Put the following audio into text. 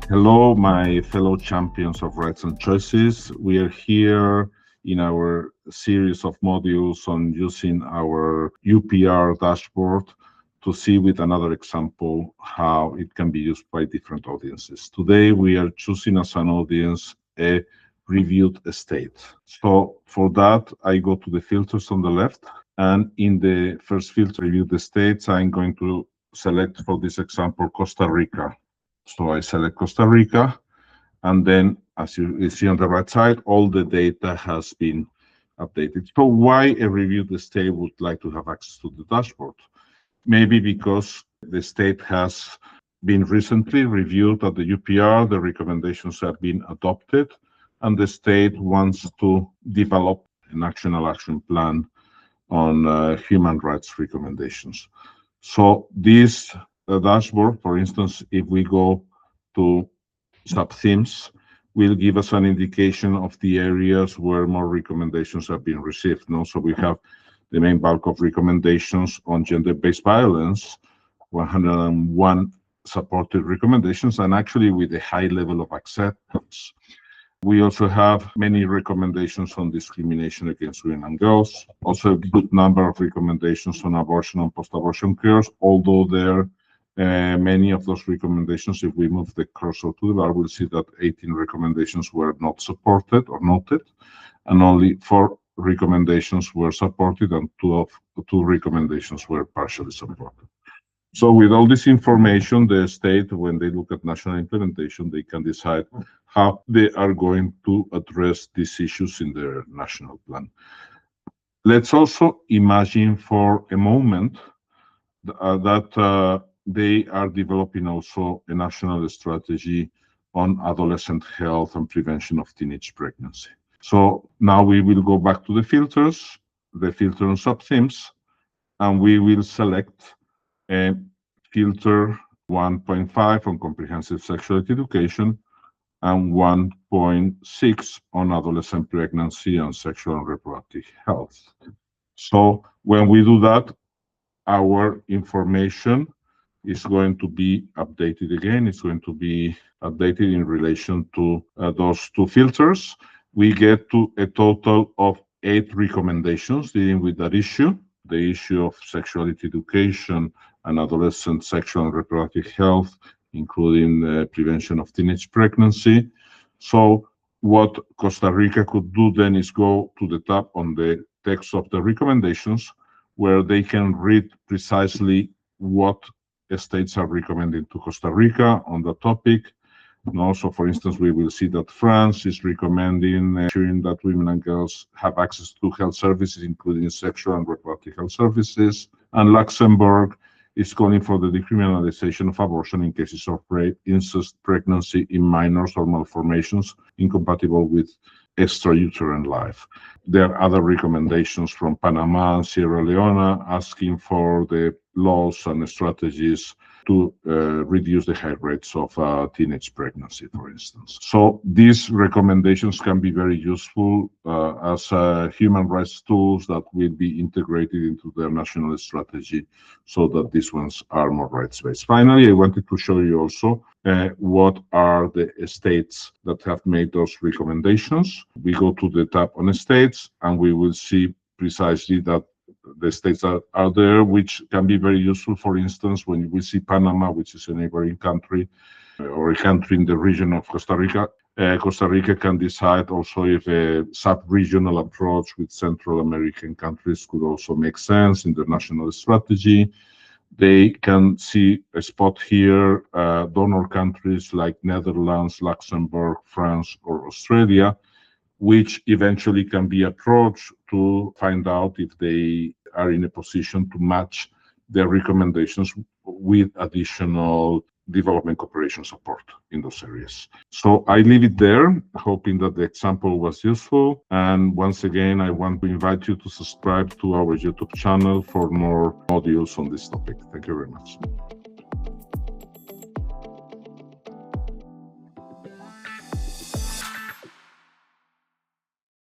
Hello, my fellow champions of rights and choices. We are here in our series of modules on using our UPR dashboard to see with another example how it can be used by different audiences. Today, we are choosing as an audience a reviewed estate. So for that, I go to the filters on the left, and in the first filter, reviewed estates, I'm going to select for this example, Costa Rica. So I select Costa Rica, and then as you see on the right side, all the data has been updated. So why a reviewed estate would like to have access to the dashboard? Maybe because the state has been recently reviewed at the UPR, the recommendations have been adopted, and the state wants to develop an action plan on human rights recommendations. So this dashboard, for instance, if we go to sub-themes, will give us an indication of the areas where more recommendations have been received. No? So we have the main bulk of recommendations on gender-based violence, 101 supported recommendations, and actually with a high level of acceptance. We also have many recommendations on discrimination against women and girls, also a good number of recommendations on abortion and post-abortion care, although there many of those recommendations, if we move the cursor to the bar, we'll see that 18 recommendations were not supported or noted, and only 4 recommendations were supported, and two recommendations were partially supported. So with all this information, the state, when they look at national implementation, they can decide how they are going to address these issues in their national plan. Let's also imagine for a moment that they are developing also a national strategy on adolescent health and prevention of teenage pregnancy. So now we will go back to the filters, the filter on sub-themes, and we will select a filter 1.5 on comprehensive sexuality education and 1.6 on adolescent pregnancy and sexual and reproductive health. So when we do that, our information is going to be updated again. It's going to be updated in relation to those two filters. We get to a total of 8 recommendations dealing with that issue, the issue of sexuality education and adolescent sexual and reproductive health, including prevention of teenage pregnancy. So what Costa Rica could do then is go to the tab on the text of the recommendations, where they can read precisely what states are recommending to Costa Rica on the topic. And also, for instance, we will see that France is recommending ensuring that women and girls have access to health services, including sexual and reproductive health services. And Luxembourg is calling for the decriminalization of abortion in cases of rape, incest, pregnancy in minors, or malformations incompatible with extrauterine life. There are other recommendations from Panama and Sierra Leone asking for the laws and strategies to reduce the high rates of teenage pregnancy, for instance. So these recommendations can be very useful as human rights tools that will be integrated into their national strategy so that these ones are more rights-based. Finally, I wanted to show you also what are the states that have made those recommendations. We go to the tab on states, and we will see precisely that the states are there, which can be very useful. For instance, when we see Panama, which is a neighboring country, or a country in the region of Costa Rica, Costa Rica can decide also if a sub-regional approach with Central American countries could also make sense in their national strategy. They can see a spot here, donor countries like Netherlands, Luxembourg, France, or Australia, which eventually can be approached to find out if they are in a position to match their recommendations with additional development cooperation support in those areas. So I leave it there, hoping that the example was useful. And once again, I want to invite you to subscribe to our YouTube channel for more modules on this topic. Thank you very much.